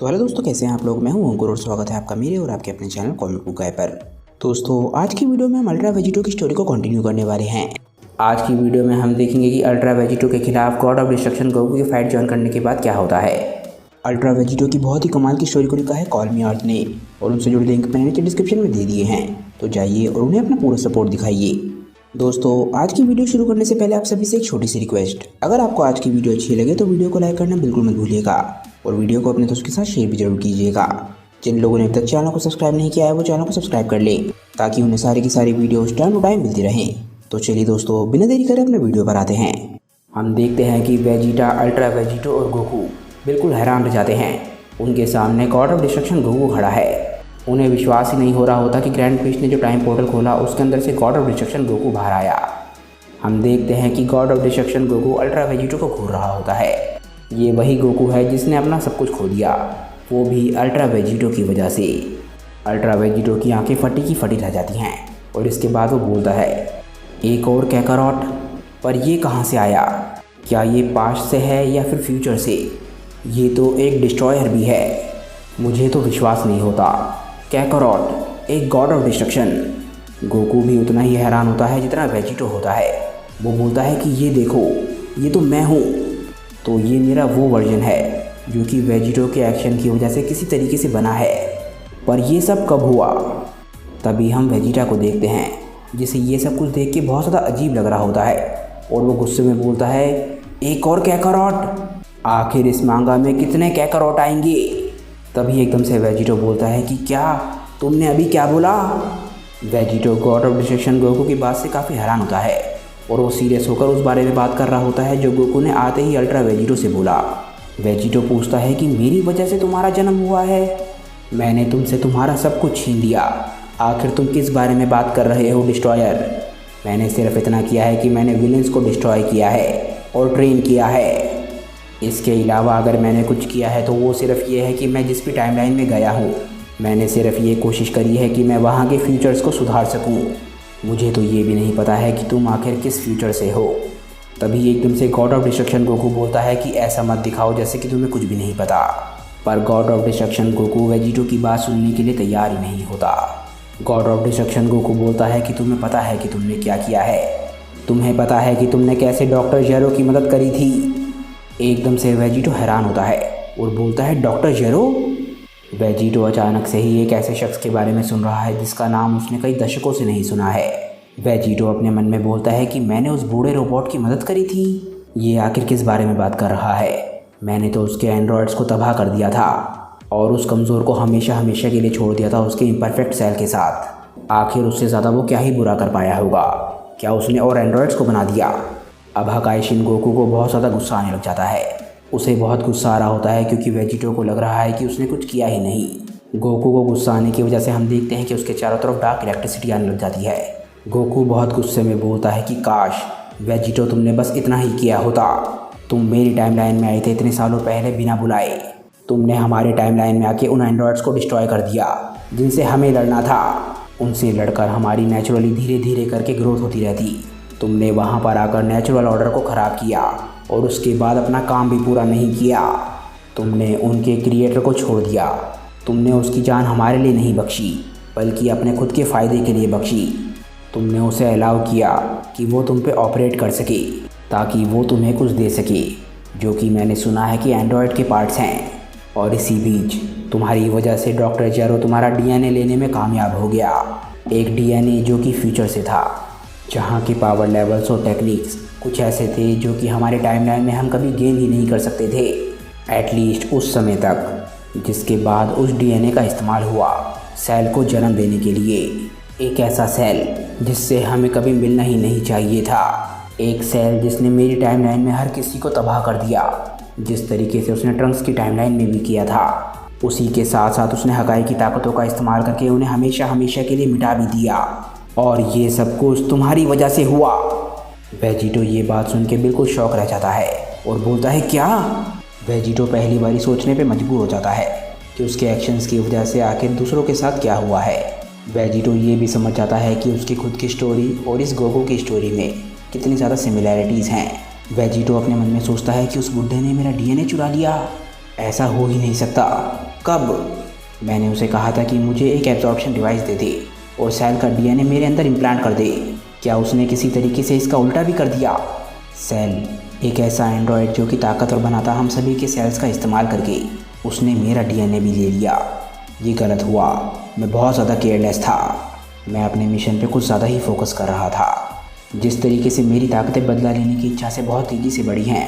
तो हेलो दोस्तों, कैसे हैं आप लोग। मैं हूं अंकुर और स्वागत है आपका मेरे और आपके अपने चैनल कॉमिक बुक गाय पर। दोस्तों, आज की वीडियो में हम अल्ट्रा वेजिटो की स्टोरी को कंटिन्यू करने वाले हैं। आज की वीडियो में हम देखेंगे कि अल्ट्रा वेजिटो के खिलाफ गॉड ऑफ डिस्ट्रक्शन गोकू की फाइट ज्वाइन करने के बाद क्या होता है। अल्ट्रा वेजिटो की बहुत ही कमाल की स्टोरी को लिखा है कॉल मी अर्थ ने, और उनसे जुड़े लिंक मैंने नीचे डिस्क्रिप्शन में दे दिए हैं, तो जाइए और उन्हें अपना पूरा सपोर्ट दिखाइए। दोस्तों, आज की वीडियो शुरू करने से पहले आप सभी से एक छोटी सी रिक्वेस्ट, अगर आपको आज की वीडियो अच्छी लगे तो वीडियो को लाइक करना बिल्कुल मत भूलिएगा और वीडियो को अपने दोस्तों के साथ शेयर भी जरूर कीजिएगा। जिन लोगों ने अब तक चैनल को सब्सक्राइब नहीं किया है वो चैनल को सब्सक्राइब कर लें ताकि उन्हें सारी की सारी वीडियोस टाइम टू टाइम मिलती रहें। तो चलिए दोस्तों, बिना देरी करे अपने वीडियो पर आते हैं। हम देखते हैं कि वेजिटा, अल्ट्रा वेजिटो और गोकू बिल्कुल हैरान रह जाते हैं। उनके सामने गॉड ऑफ डिस्ट्रक्शन गोकू खड़ा है। उन्हें विश्वास ही नहीं हो रहा होता कि ग्रैंड फिश ने जो टाइम पोर्टल खोला उसके अंदर से गॉड ऑफ डिस्ट्रक्शन गोकू बाहर आया। हम देखते हैं कि God of destruction Goku ultra Vegito को घूर रहा होता है। ये वही गोकू है जिसने अपना सब कुछ खो दिया, वो भी अल्ट्रा वेजिटो की वजह से। अल्ट्रा वेजिटो की आंखें फटी की फटी रह जाती हैं और इसके बाद वो बोलता है, एक और कैकारोट, पर ये कहाँ से आया? क्या ये पास्ट से है या फिर फ्यूचर से? ये तो एक डिस्ट्रॉयर भी है, मुझे तो विश्वास नहीं होता। कैकारोट, एक गॉड ऑफ डिस्ट्रक्शन। गोकू भी उतना ही हैरान होता है जितना वेजिटो होता है। वो बोलता है कि ये देखो, ये तो मैं हूँ। तो ये मेरा वो वर्जन है जो कि वेजिटो के एक्शन की वजह से किसी तरीके से बना है। पर ये सब कब हुआ? तभी हम वेजिटा को देखते हैं जिसे ये सब कुछ देख के बहुत ज़्यादा अजीब लग रहा होता है और वो गुस्से में बोलता है, एक और कैकारोट? आखिर इस मांगा में कितने कैकारोट आएंगे? तभी एकदम से वेजिटो बोलता है कि क्या तुमने अभी क्या बोला? Vegito God of destruction Goku की बात से काफ़ी हैरान होता है और वो सीरियस होकर उस बारे में बात कर रहा होता है जो गोकू ने आते ही अल्ट्रा वेजिटो से बोला। वेजिटो पूछता है कि मेरी वजह से तुम्हारा जन्म हुआ है? मैंने तुमसे तुम्हारा सब कुछ छीन लिया। आखिर तुम किस बारे में बात कर रहे हो डिस्ट्रॉयर? मैंने सिर्फ इतना किया है कि मैंने विलेंस को डिस्ट्रॉय किया है और ट्रेन किया है। इसके अलावा अगर मैंने कुछ किया है तो वो सिर्फ ये है कि मैं जिस भी टाइमलाइन में गया हूँ, मैंने सिर्फ ये कोशिश करी है कि मैं वहाँ के फ्यूचर्स को सुधार सकूँ। मुझे तो ये भी नहीं पता है कि तुम आखिर किस फ्यूचर से हो। तभी एकदम से गॉड ऑफ डिस्ट्रक्शन गोकू बोलता है कि ऐसा मत दिखाओ जैसे कि तुम्हें कुछ भी नहीं पता। पर God of destruction Goku Vegito की बात सुनने के लिए तैयार ही नहीं होता। गॉड ऑफ डिस्ट्रक्शन गोकू बोलता है कि तुम्हें पता है कि तुमने क्या किया है? तुम्हें पता है कि तुमने कैसे डॉक्टर जेरो की मदद करी थी? एकदम से वेजिटो हैरान होता है और बोलता है, डॉक्टर जेरो? वेजिटो अचानक से ही एक ऐसे शख्स के बारे में सुन रहा है जिसका नाम उसने कई दशकों से नहीं सुना है। वेजिटो अपने मन में बोलता है कि मैंने उस बूढ़े रोबोट की मदद करी थी। ये आखिर किस बारे में बात कर रहा है? मैंने तो उसके एंड्रॉयड्स को तबाह कर दिया था और उस कमज़ोर को हमेशा हमेशा के लिए छोड़ दिया था उसके इम्परफेक्ट सेल के साथ। आखिर उससे ज़्यादा वो क्या ही बुरा कर पाया होगा? क्या उसने और एंड्रॉयड्स को बना दिया? अब हकाई शिन गोकू को बहुत ज़्यादा गुस्सा आने लग जाता है। उसे बहुत गुस्सा आ रहा होता है क्योंकि वेजिटो को लग रहा है कि उसने कुछ किया ही नहीं। गोकू को गुस्सा आने की वजह से हम देखते हैं कि उसके चारों तरफ डार्क इलेक्ट्रिसिटी आने लग जाती है। गोकू बहुत गुस्से में बोलता है कि काश वेजिटो तुमने बस इतना ही किया होता। तुम मेरी टाइमलाइन में आए थे इतने सालों पहले बिना बुलाए। तुमने हमारे टाइमलाइन में आके उन एंड्रॉयड्स को डिस्ट्रॉय कर दिया जिनसे हमें लड़ना था। उनसे लड़कर हमारी नेचुरली धीरे धीरे करके ग्रोथ होती रहती। तुमने वहाँ पर आकर नेचुरल ऑर्डर को ख़राब किया और उसके बाद अपना काम भी पूरा नहीं किया। तुमने उनके क्रिएटर को छोड़ दिया। तुमने उसकी जान हमारे लिए नहीं बख्शी बल्कि अपने खुद के फ़ायदे के लिए बख्शी। तुमने उसे अलाउ किया कि वो तुम पे ऑपरेट कर सके ताकि वो तुम्हें कुछ दे सके, जो कि मैंने सुना है कि एंड्रॉयड के पार्ट्स हैं। और इसी बीच तुम्हारी वजह से डॉक्टर जेरो तुम्हारा डीएनए लेने में कामयाब हो गया। एक डीएनए जो कि फ्यूचर से था, जहाँ के पावर लेवल्स और टेक्निक्स कुछ ऐसे थे जो कि हमारे टाइमलाइन में हम कभी गेन ही नहीं कर सकते थे, एटलीस्ट उस समय तक। जिसके बाद उस डीएनए का इस्तेमाल हुआ सेल को जन्म देने के लिए। एक ऐसा सेल जिससे हमें कभी मिलना ही नहीं चाहिए था। एक सेल जिसने मेरी टाइमलाइन में हर किसी को तबाह कर दिया, जिस तरीके से उसने ट्रंक्स की टाइमलाइन में भी किया था। उसी के साथ साथ उसने हकाई की ताकतों का इस्तेमाल करके उन्हें हमेशा हमेशा के लिए मिटा भी दिया। और ये सब कुछ तुम्हारी वजह से हुआ। वेजिटो ये बात सुन के बिल्कुल शॉक रह जाता है और बोलता है, क्या? वेजिटो पहली बारी सोचने पे मजबूर हो जाता है कि उसके एक्शंस की वजह से आखिर दूसरों के साथ क्या हुआ है। वेजिटो ये भी समझ जाता है कि उसकी खुद की स्टोरी और इस गोकू की स्टोरी में कितनी ज़्यादा सिमिलैरिटीज़ हैं। वेजिटो अपने मन में सोचता है कि उस बुड्ढे ने मेरा डीएनए चुरा लिया। ऐसा हो ही नहीं सकता। कब? मैंने उसे कहा था कि मुझे एक एब्जॉर्प्शन डिवाइस दे दे और सेल का डीएनए मेरे अंदर इम्प्लांट कर दे। क्या उसने किसी तरीके से इसका उल्टा भी कर दिया? सेल एक ऐसा एंड्रॉयड जो कि ताकतवर बनाता हम सभी के सेल्स का इस्तेमाल करके उसने मेरा डीएनए भी ले लिया। ये गलत हुआ। मैं बहुत ज़्यादा केयरलेस था। मैं अपने मिशन पे कुछ ज़्यादा ही फोकस कर रहा था। जिस तरीके से मेरी ताकतें बदला लेने की इच्छा से बहुत तेज़ी से बढ़ी हैं,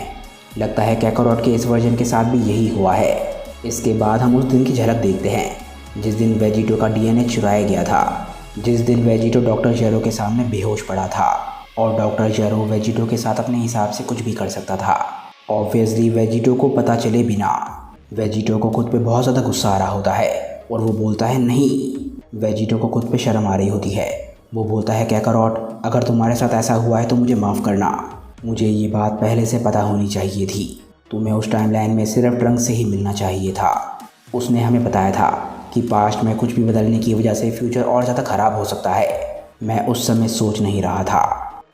लगता है कैकारोट के इस वर्जन के साथ भी यही हुआ है। इसके बाद हम उस दिन की झलक देखते हैं जिस दिन वेजिटो का डीएनए चुराया गया था। जिस दिन वेजिटो डॉक्टर जेरो के सामने बेहोश पड़ा था और डॉक्टर जेरो वेजिटो के साथ अपने हिसाब से कुछ भी कर सकता था। ऑब्वियसली वेजिटो को पता चले बिना वेजिटो को खुद पे बहुत ज़्यादा गुस्सा आ रहा होता है और वो बोलता है नहीं। वेजिटो को खुद पे शर्म आ रही होती है। वो बोलता है कैकारोट, अगर तुम्हारे साथ ऐसा हुआ है तो मुझे माफ़ करना। मुझे ये बात पहले से पता होनी चाहिए थी। तुम्हें उस टाइमलाइन में सिर्फ ट्रंक से ही मिलना चाहिए था। उसने हमें बताया था कि पास्ट में कुछ भी बदलने की वजह से फ्यूचर और ज़्यादा ख़राब हो सकता है। मैं उस समय सोच नहीं रहा था।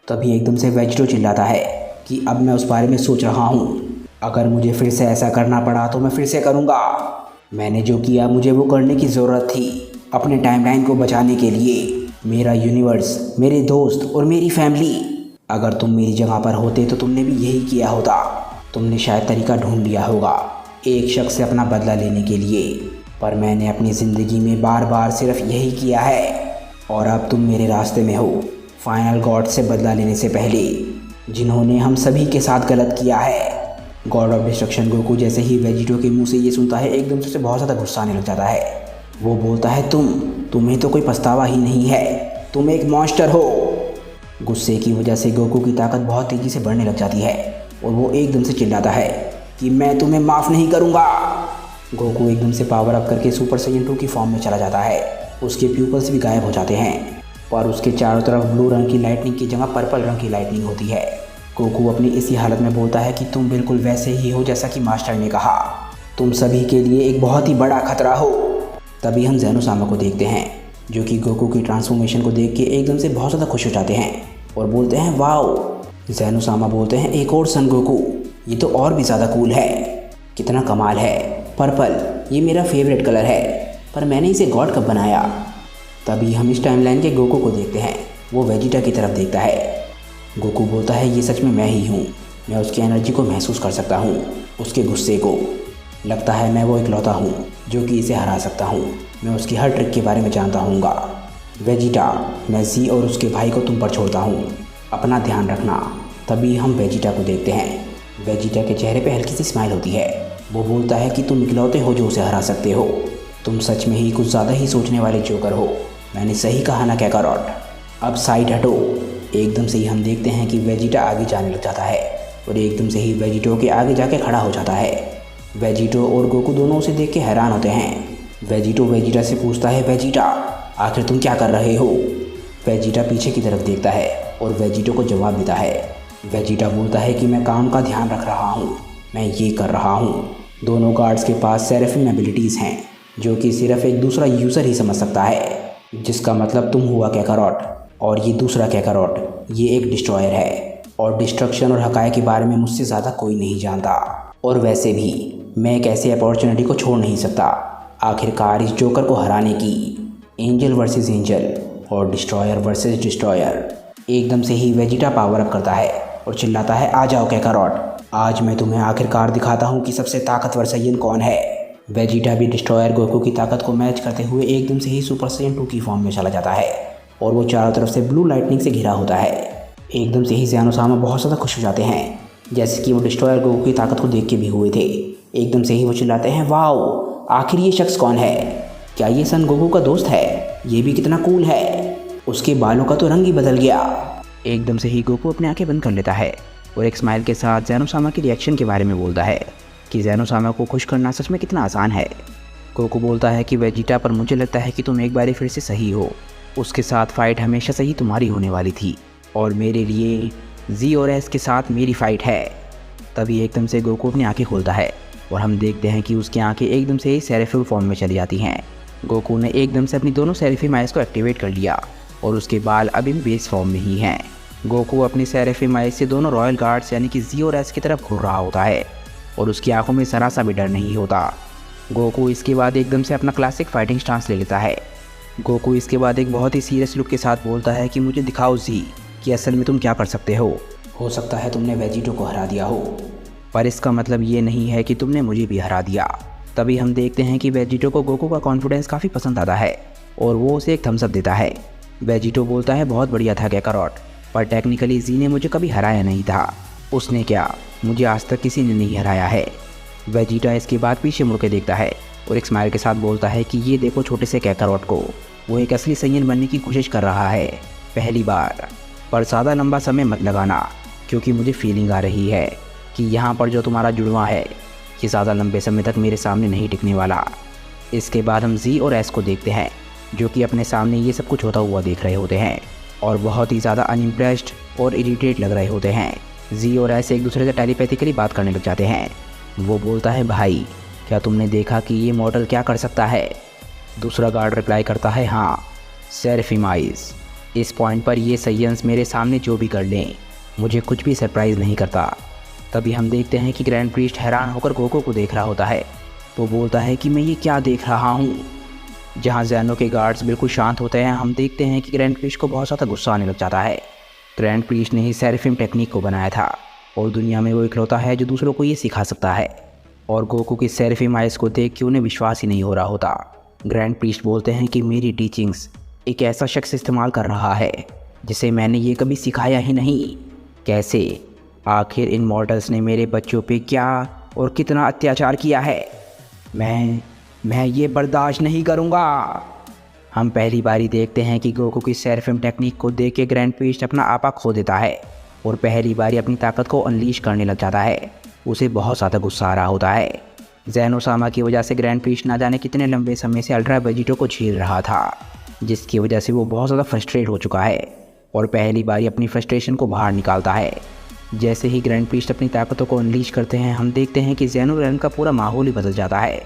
तभी एकदम से वेजिटो चिल्लाता है कि अब मैं उस बारे में सोच रहा हूँ। अगर मुझे फिर से ऐसा करना पड़ा तो मैं फिर से करूँगा। मैंने जो किया मुझे वो करने की ज़रूरत थी अपने टाइमलाइन को बचाने के लिए। मेरा यूनिवर्स, मेरे दोस्त और मेरी फैमिली। अगर तुम मेरी जगह पर होते तो तुमने भी यही किया होता। तुमने शायद तरीका ढूंढ लिया होगा एक शख्स से अपना बदला लेने के लिए, पर मैंने अपनी ज़िंदगी में बार बार सिर्फ यही किया है। और अब तुम मेरे रास्ते में हो फाइनल गॉड से बदला लेने से पहले, जिन्होंने हम सभी के साथ गलत किया है। गॉड ऑफ डिस्ट्रक्शन गोकू जैसे ही वेजिटो के मुंह से ये सुनता है एकदम से उसे बहुत ज़्यादा गुस्सा आने लग जाता है। वो बोलता है तुम्हें तो कोई पछतावा ही नहीं है, तुम एक मॉन्स्टर हो। गुस्से की वजह से गोकू की ताकत बहुत तेज़ी से बढ़ने लग जाती है और वो एकदम से चिल्लाता है कि मैं तुम्हें माफ़ नहीं करूँगा। गोकू एकदम से पावर अप करके सुपर साइयन 2 की फॉर्म में चला जाता है। उसके प्यूपल्स भी गायब हो जाते हैं पर उसके चारों तरफ ब्लू रंग की लाइटनिंग की जगह पर्पल रंग की लाइटनिंग होती है। गोकू अपनी इसी हालत में बोलता है कि तुम बिल्कुल वैसे ही हो जैसा कि मास्टर ने कहा। तुम सभी के लिए एक बहुत ही बड़ा खतरा हो। तभी हम ज़ेनोसामा को देखते हैं जो कि गोकू की ट्रांसफॉर्मेशन को देख के एकदम से बहुत ज़्यादा खुश हो जाते हैं और बोलते हैं वाओ। ज़ेनोसामा बोलते हैं एक और सन गोकू, ये तो और भी ज़्यादा कूल है। कितना कमाल है। पर्पल ये मेरा फेवरेट कलर है, पर मैंने इसे गॉड कब बनाया। तभी हम इस टाइमलाइन के गोकू को देखते हैं। वो वेजिटा की तरफ देखता है। गोकू बोलता है ये सच में मैं ही हूँ। मैं उसकी एनर्जी को महसूस कर सकता हूँ, उसके गुस्से को। लगता है मैं वो इकलौता हूँ जो कि इसे हरा सकता हूँ। मैं उसकी हर ट्रिक के बारे में जानता हूँगा। वेजिटा, मैं जी और उसके भाई को तुम पर छोड़ता हूँ, अपना ध्यान रखना। तभी हम वेजिटा को देखते हैं। वेजिटा के चेहरे पे हल्की सी स्माइल होती है। वो बोलता है कि तुम इकलौते हो जो उसे हरा सकते हो। तुम सच में ही कुछ ज़्यादा ही सोचने वाले जोकर हो। मैंने सही कहा ना कैकारोट। अब साइड हटो। एकदम से ही हम देखते हैं कि वेजिटा आगे जाने लग जाता है और एकदम से ही वेजिटो के आगे जाके खड़ा हो जाता है। वेजिटो और गोकू दोनों उसे देख के हैरान होते हैं। वेजिटो वेजिटा से पूछता है वेजिटा आखिर तुम क्या कर रहे हो। वेजिटा पीछे की तरफ देखता है और वेजिटो को जवाब देता है। वेजिटा बोलता है कि मैं काम का ध्यान रख रहा हूँ, मैं ये कर रहा हूँ। दोनों गार्ड्स के पास सेराफिन एबिलिटीज़ हैं जो कि सिर्फ एक दूसरा यूज़र ही समझ सकता है, जिसका मतलब तुम हुआ कैकारोट और ये दूसरा कैकारोट। ये एक डिस्ट्रॉयर है और डिस्ट्रक्शन और हकाए के बारे में मुझसे ज़्यादा कोई नहीं जानता। और वैसे भी मैं एक ऐसी अपॉर्चुनिटी को छोड़ नहीं सकता, आखिरकार इस जोकर को हराने की। एंजल वर्सेस एंजल और डिस्ट्रॉयर वर्सेस डिस्ट्रॉयर। एकदम से ही वेजिटा पावर अप करता है और चिल्लाता है आ जाओ कैकारोट, आज मैं तुम्हें आखिरकार दिखाता हूँ कि सबसे ताकतवर साइयन कौन है। वेजिटा भी डिस्ट्रॉयर गोकू की ताकत को मैच करते हुए एकदम से ही सुपर साइयन 2 की फॉर्म में चला जाता है और वो चारों तरफ से ब्लू लाइटनिंग से घिरा होता है। एकदम से ही ज़ेनोसामा बहुत ज़्यादा खुश हो जाते हैं, जैसे कि वो डिस्ट्रॉयर गोकू की ताकत को देख के भी हुए थे। एकदम से ही वो चिल्लाते हैं वाओ, आखिर ये शख्स कौन है। क्या ये सन गोकू का दोस्त है? ये भी कितना कूल है। उसके बालों का तो रंग ही बदल गया। एकदम से ही गोकू अपनी आंखें बंद कर लेता है और एक स्माइल के साथ ज़ेनोसामा के रिएक्शन के बारे में बोलता है कि ज़ेनोसामा को खुश करना सच में कितना आसान है। गोकू बोलता है कि वेजिटा, पर मुझे लगता है कि तुम एक बार फिर से सही हो। उसके साथ फ़ाइट हमेशा से ही तुम्हारी होने वाली थी और मेरे लिए जी और एस के साथ मेरी फ़ाइट है। तभी एकदम से गोकू अपनी आंखें खोलता है और हम देखते हैं कि उसकी आंखें एकदम से ही सेराफिम फॉर्म में चली जाती हैं। गोकू ने एकदम से अपनी दोनों सेराफिम आइज़ को एक्टिवेट कर लिया और उसके बाल अभी भी बेस फॉर्म में ही हैं। गोकू अपनी सेराफिम आइज़ से दोनों रॉयल गार्ड्स यानी कि जी और एस की तरफ घूर रहा होता है और उसकी आंखों में ज़रा सा भी डर नहीं होता। गोकू इसके बाद एकदम से अपना क्लासिक फाइटिंग स्टांस ले लेता है। गोकू इसके बाद एक बहुत ही सीरियस लुक के साथ बोलता है कि मुझे दिखाओ जी कि असल में तुम क्या कर सकते हो सकता है तुमने वेजिटो को हरा दिया हो, पर इसका मतलब ये नहीं है कि तुमने मुझे भी हरा दिया। तभी हम देखते हैं कि वेजिटो को गोकू का कॉन्फिडेंस काफ़ी पसंद आता है और वो उसे एक थम्स अप देता है। वेजिटो बोलता है बहुत बढ़िया था काकारोट, पर टेक्निकली जी ने मुझे कभी हराया नहीं था। उसने क्या, मुझे आज तक किसी ने नहीं हराया है। वेजिटा इसके बाद पीछे मुड़ के देखता है और एक स्माइल के साथ बोलता है कि ये देखो छोटे से काकारोट को, वो एक असली सैयन बनने की कोशिश कर रहा है पहली बार। पर ज़्यादा लंबा समय मत लगाना, क्योंकि मुझे फीलिंग आ रही है कि यहाँ पर जो तुम्हारा जुड़वा है ये ज़्यादा लंबे समय तक मेरे सामने नहीं टिकने वाला। इसके बाद हम जी और एस को देखते हैं, जो कि अपने सामने ये सब कुछ होता हुआ देख रहे होते हैं और बहुत ही ज़्यादा अनइम्प्रेस्ड और इरिटेट लग रहे होते हैं। जी और एस एक दूसरे से टेलीपैथिकली बात करने लग जाते हैं। वो बोलता है भाई क्या तुमने देखा कि ये मॉडल क्या कर सकता है। दूसरा गार्ड रिप्लाई करता है हाँ सेरेफिम आइज। इस पॉइंट पर ये सैयंस मेरे सामने जो भी कर लें मुझे कुछ भी सरप्राइज़ नहीं करता। तभी हम देखते हैं कि ग्रैंड प्रीस्ट हैरान होकर गोकू को देख रहा होता है। वो बोलता है कि मैं ये क्या देख रहा हूँ। जहाँ ज़ैनो के गार्ड्स बिल्कुल शांत होते हैं, हम देखते हैं कि ग्रैंड प्रीस्ट को बहुत ज़्यादा गुस्सा आने लग जाता है। ग्रैंड प्रीस्ट ने ही सेरेफिम टेक्निक को बनाया था और दुनिया में वो इकलौता है जो दूसरों को ये सिखा सकता है। और गोकू की सेरेफिम आइज को देख के उन्हें विश्वास ही नहीं हो रहा होता। ग्रैंड प्रीस्ट बोलते हैं कि मेरी टीचिंग्स एक ऐसा शख्स इस्तेमाल कर रहा है जिसे मैंने ये कभी सिखाया ही नहीं। कैसे? आखिर इन मॉडल्स ने मेरे बच्चों पे क्या और कितना अत्याचार किया है। मैं ये बर्दाश्त नहीं करूँगा। हम पहली बारी देखते हैं कि गोकू की सेरेफिम टेक्निक को देख के ग्रैंड प्रीस्ट अपना आपा खो देता है और पहली बारी अपनी ताकत को अनलीश करने लग जाता है। उसे बहुत ज़्यादा गुस्सा आ रहा होता है। ज़ैनोसामा की वजह से ग्रैंड प्रीस्ट ना जाने कितने लंबे समय से अल्ट्रा वेजिटो को झेल रहा था, जिसकी वजह से वो बहुत ज़्यादा फ्रस्ट्रेट हो चुका है और पहली बारी अपनी फ्रस्ट्रेशन को बाहर निकालता है। जैसे ही ग्रैंड प्रीस्ट अपनी ताकतों को अनलीश करते हैं, हम देखते हैं कि ज़ैनो रैन का पूरा माहौल ही बदल जाता है।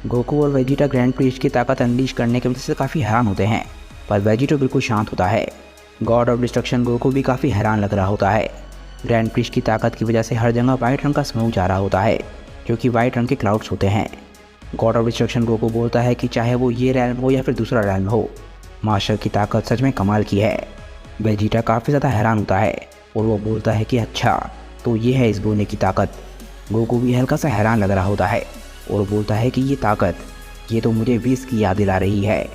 गोकू और वेजिटा ग्रैंड प्रीस्ट की ताकत अनलीश करने की वजह से काफ़ी हैरान होते हैं, पर वेजिटो बिल्कुल शांत होता है। गॉड ऑफ डिस्ट्रक्शन गोकू भी काफ़ी हैरान लग रहा होता है। ग्रैंड प्रीस्ट की ताकत की वजह से हर जगह वाइट रंग का स्मोक जा रहा होता है, जो कि वाइट रंग के क्लाउड्स होते हैं। गॉड ऑफ डिस्ट्रक्शन गोकू बोलता है कि चाहे वो ये रैल्म हो या फिर दूसरा रैल्म हो, मास्टर की ताकत सच में कमाल की है। वेजिटा काफ़ी ज़्यादा हैरान होता है और वो बोलता है कि अच्छा तो ये है इस बोने की ताकत। गोकू भी हल्का सा हैरान लग रहा होता है और बोलता है कि ये ताकत, ये तो मुझे विस की याद दिला रही है।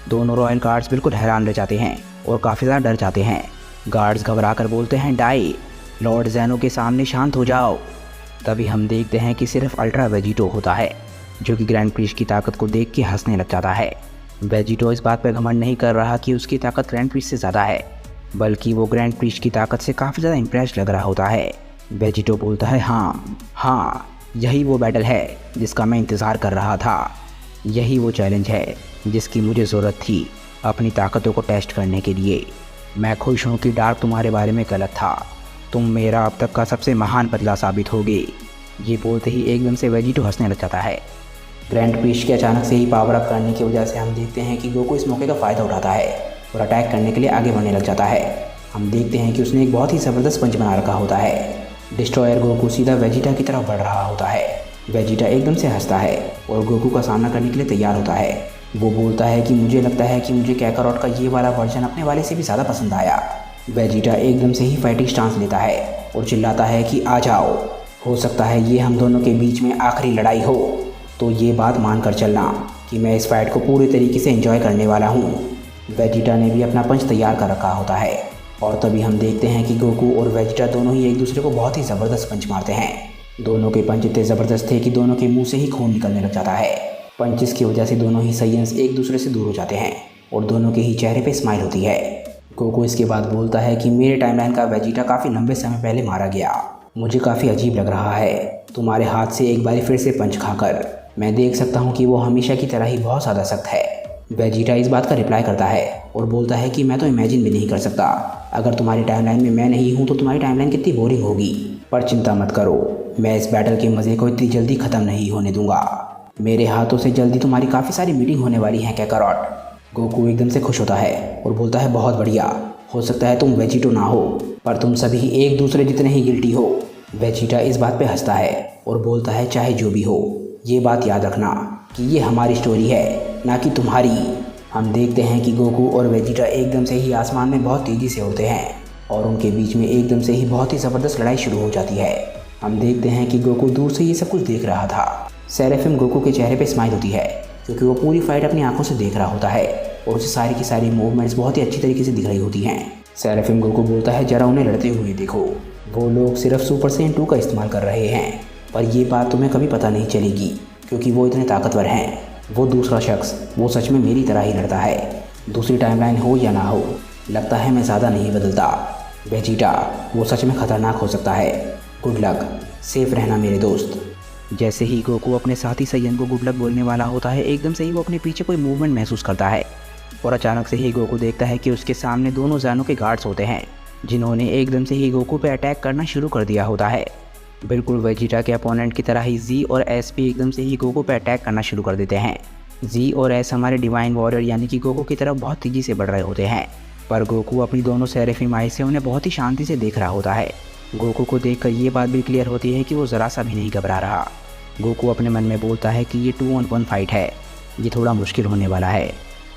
दोनों रॉयल गार्ड्स बिल्कुल हैरान रह जाते हैं और काफ़ी ज़्यादा डर जाते हैं। गार्ड्स घबरा कर बोलते हैं डाई, लॉर्ड ज़ैनो के सामने शांत हो जाओ। तभी हम देखते हैं कि सिर्फ अल्ट्रा वेजिटो होता है, जो कि ग्रैंड प्रीस्ट की ताकत को देख के हंसने लग जाता है। वेजिटो इस बात पर घमंड नहीं कर रहा कि उसकी ताकत ग्रैंड प्रीस्ट से ज़्यादा है, बल्कि वो ग्रैंड प्रीस्ट की ताकत से काफ़ी ज़्यादा इम्प्रेस्ड लग रहा होता है। वेजिटो बोलता है हाँ यही वो बैटल है जिसका मैं इंतज़ार कर रहा था। यही वो चैलेंज है जिसकी मुझे ज़रूरत थी अपनी ताकतों को टेस्ट करने के लिए। मैं खुश हूँ कि डार्क तुम्हारे बारे में गलत था। तुम मेरा अब तक का सबसे महान बदला साबित होगे। ये बोलते ही एकदम से वेजिटो हंसने लग जाता है। ग्रैंड प्रीस्ट के अचानक से ही पावर अप करने की वजह से हम देखते हैं कि गोकू इस मौके का फ़ायदा उठाता है और अटैक करने के लिए आगे बढ़ने लग जाता है। हम देखते हैं कि उसने एक बहुत ही ज़बरदस्त पंच बना रखा होता है। डिस्ट्रॉयर गोकू सीधा वेजिटा की तरफ बढ़ रहा होता है। वेजिटा एकदम से हंसता है और गोकू का सामना करने के लिए तैयार होता है। वो बोलता है कि मुझे लगता है कि मुझे काकारोट का ये वाला वर्जन अपने वाले से भी ज़्यादा पसंद आया। वेजिटा एकदम से ही फाइटिंग स्टांस लेता है और चिल्लाता है कि आ जाओ, हो सकता है ये हम दोनों के बीच में आखिरी लड़ाई हो, तो ये बात मान कर चलना कि मैं इस फाइट को पूरी तरीके से एंजॉय करने वाला हूँ। वेजिटा ने भी अपना पंच तैयार कर रखा होता है और तभी हम देखते हैं कि गोकू और वेजिटा दोनों ही एक दूसरे को बहुत ही ज़बरदस्त पंच मारते हैं। दोनों के पंच इतने ज़बरदस्त थे कि दोनों के मुंह से ही खून निकलने लग जाता है। पंचेस की वजह से दोनों ही सैयंस एक दूसरे से दूर हो जाते हैं और दोनों के ही चेहरे पे स्माइल होती है। गोकू इसके बाद बोलता है कि मेरे टाइमलाइन का वेजिटा काफ़ी लंबे समय पहले मारा गया। मुझे काफ़ी अजीब लग रहा है तुम्हारे हाथ से एक बार फिर से पंच खाकर। मैं देख सकता हूँ कि वो हमेशा की तरह ही बहुत ज़्यादा सख्त है। वेजिटा इस बात का रिप्लाई करता है और बोलता है कि मैं तो इमेजिन भी नहीं कर सकता, अगर तुम्हारी टाइमलाइन में मैं नहीं हूँ तो तुम्हारी टाइमलाइन कितनी बोरिंग होगी। पर चिंता मत करो, मैं इस बैटल के मज़े को इतनी जल्दी ख़त्म नहीं होने दूंगा। मेरे हाथों से जल्दी तुम्हारी काफ़ी सारी मीटिंग होने वाली है काकारोट। गोकू एकदम से खुश होता है और बोलता है बहुत बढ़िया, हो सकता है तुम वेजिटो ना हो पर तुम सभी एक दूसरे जितने ही गिल्टी हो। वेजिटा इस बात पे हंसता है और बोलता है चाहे जो भी हो, ये बात याद रखना कि ये हमारी स्टोरी है, ना कि तुम्हारी। हम देखते हैं कि गोकू और वेजिटा एकदम से ही आसमान में बहुत तेज़ी से उड़ते हैं और उनके बीच में एकदम से ही बहुत ही ज़बरदस्त लड़ाई शुरू हो जाती है। हम देखते हैं कि गोकू दूर से ये सब कुछ देख रहा था। सेरेफिम गोकू के चेहरे पे स्माइल होती है क्योंकि वो पूरी फाइट अपनी आंखों से देख रहा होता है और उसे सारी की सारी मूवमेंट्स बहुत ही अच्छी तरीके से दिख रही होती हैं। सेरेफिम गोकू बोलता है, जरा उन्हें लड़ते हुए देखो, वो लोग सिर्फ सुपर सैयन 2 का इस्तेमाल कर रहे हैं, पर ये बात तुम्हें कभी पता नहीं चलेगी क्योंकि वो इतने ताकतवर हैं। वो दूसरा शख्स, वो सच में मेरी तरह ही लड़ता है, दूसरी टाइमलाइन हो या ना हो, लगता है मैं ज़्यादा नहीं बदलता। वेजिटा, वो सच में खतरनाक हो सकता है। गुड लक, सेफ रहना मेरे दोस्त। जैसे ही गोकू अपने साथी सैयन को गुड लक बोलने वाला होता है, एकदम से ही वो अपने पीछे कोई मूवमेंट महसूस करता है और अचानक से ही गोकू देखता है कि उसके सामने दोनों ज़ैनो के गार्ड्स होते हैं जिन्होंने एकदम से ही गोकू पे अटैक करना शुरू कर दिया होता है। बिल्कुल वेजिटा के अपोनेंट की तरह ही जी और एस भी एकदम से ही गोकू पे अटैक करना शुरू कर देते हैं। जी और एस हमारे डिवाइन वॉरियर यानी कि गोकू की तरफ बहुत तेज़ी से बढ़ रहे होते हैं, पर गोकू अपनी दोनों सेरेफिम आई से उन्हें बहुत ही शांति से देख रहा होता है। गोकू को देखकर ये बात भी क्लियर होती है कि वो ज़रा सा भी नहीं घबरा रहा। गोकू अपने मन में बोलता है कि ये 2 on 1 फाइट है, ये थोड़ा मुश्किल होने वाला है,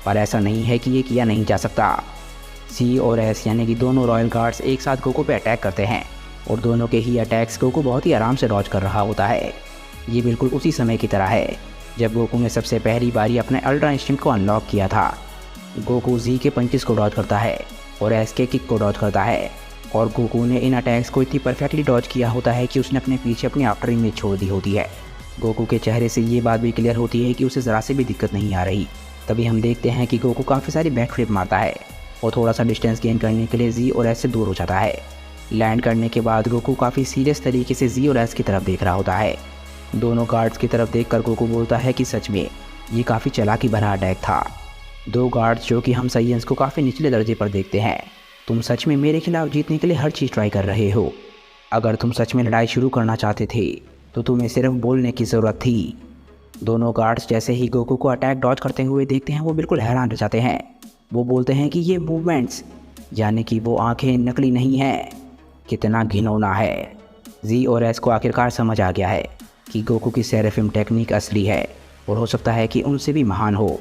पर ऐसा नहीं है कि ये किया नहीं जा सकता। सी और एस यानी कि दोनों रॉयल गार्ड्स एक साथ गोकू पे अटैक करते हैं और दोनों के ही अटैक्स गोकू बहुत ही आराम से डॉज कर रहा होता है। ये बिल्कुल उसी समय की तरह है जब गोकू ने सबसे पहली बारी अपने अल्ट्रा इंस्टिंक्ट को अनलॉक किया था। गोकू जी के पंचेस को डॉज करता है और एस के किक को डॉज करता है और गोकू ने इन अटैक्स को इतनी परफेक्टली डॉज किया होता है कि उसने अपने पीछे अपनी आफ्टर इमेज छोड़ दी होती है। गोकू के चेहरे से ये बात भी क्लियर होती है कि उसे ज़रा से भी दिक्कत नहीं आ रही। तभी हम देखते हैं कि गोकू काफ़ी सारी बैक फ्लिप मारता है और थोड़ा सा डिस्टेंस गेन करने के लिए जी और एस से दूर हो जाता है। लैंड करने के बाद गोकू काफ़ी सीरियस तरीके से जी और एस की तरफ देख रहा होता है। दोनों गार्ड्स की तरफ देखकर गोकू बोलता है कि सच में ये काफ़ी चालाकी भरा अटैक था। 2 गार्ड्स जो कि हम सैयन्स को काफ़ी निचले दर्जे पर देखते हैं, तुम सच में मेरे खिलाफ जीतने के लिए हर चीज़ ट्राई कर रहे हो। अगर तुम सच में लड़ाई शुरू करना चाहते थे तो तुम्हें सिर्फ बोलने की ज़रूरत थी। दोनों गार्ड्स जैसे ही गोकू को अटैक डॉज करते हुए देखते हैं वो बिल्कुल हैरान रह जाते हैं। वो बोलते हैं कि ये मूवमेंट्स यानी कि वो आंखें नकली नहीं हैं, कितना घिनौना है। जी और एस को आखिरकार समझ आ गया है कि गोकू की सेरेफिम टेक्निक असली है और हो सकता है कि उनसे भी महान हो।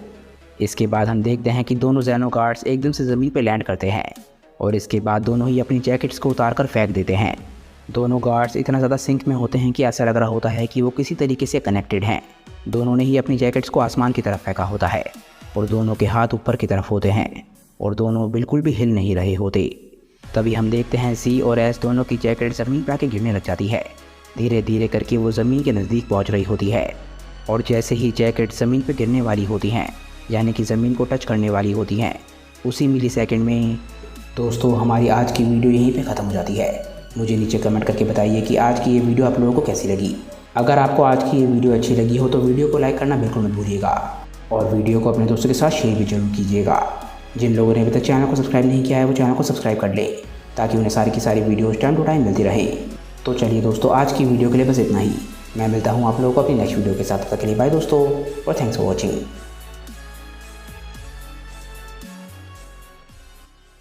इसके बाद हम देखते हैं कि दोनों ज़ैनो गार्ड्स एकदम से ज़मीन पर लैंड करते हैं और इसके बाद दोनों ही अपनी जैकेट्स को उतार कर फेंक देते हैं। दोनों गार्ड्स इतना ज़्यादा सिंक में होते हैं कि ऐसा लग रहा होता है कि वो किसी तरीके से कनेक्टेड हैं। दोनों ने ही अपनी जैकेट्स को आसमान की तरफ फेंका होता है और दोनों के हाथ ऊपर की तरफ होते हैं और दोनों बिल्कुल भी हिल नहीं रहे होते। तभी हम देखते हैं सी और एस दोनों की जैकेट ज़मीन पर आके गिरने लग जाती है। धीरे धीरे करके वो ज़मीन के नज़दीक पहुंच रही होती है और जैसे ही जैकेट ज़मीन पर गिरने वाली होती हैं यानी कि ज़मीन को टच करने वाली होती हैं, उसी मिलीसेकंड में दोस्तों हमारी आज की वीडियो यहीं पे ख़त्म हो जाती है। मुझे नीचे कमेंट करके बताइए कि आज की ये वीडियो आप लोगों को कैसी लगी। अगर आपको आज की ये वीडियो अच्छी लगी हो तो वीडियो को लाइक करना बिल्कुल मत भूलिएगा और वीडियो को अपने दोस्तों के साथ शेयर भी जरूर कीजिएगा। जिन लोगों ने अभी तक चैनल को सब्सक्राइब नहीं किया है वो चैनल को सब्सक्राइब कर ले ताकि उन्हें सारी की सारी वीडियोस टाइम टू टाइम मिलती रहे। तो चलिए दोस्तों, आज की वीडियो के लिए बस इतना ही। मैं मिलता हूँ आप लोगों को अपनी नेक्स्ट वीडियो के साथ। तब तक के लिए बाय दोस्तों और थैंक्स फॉर वॉचिंग।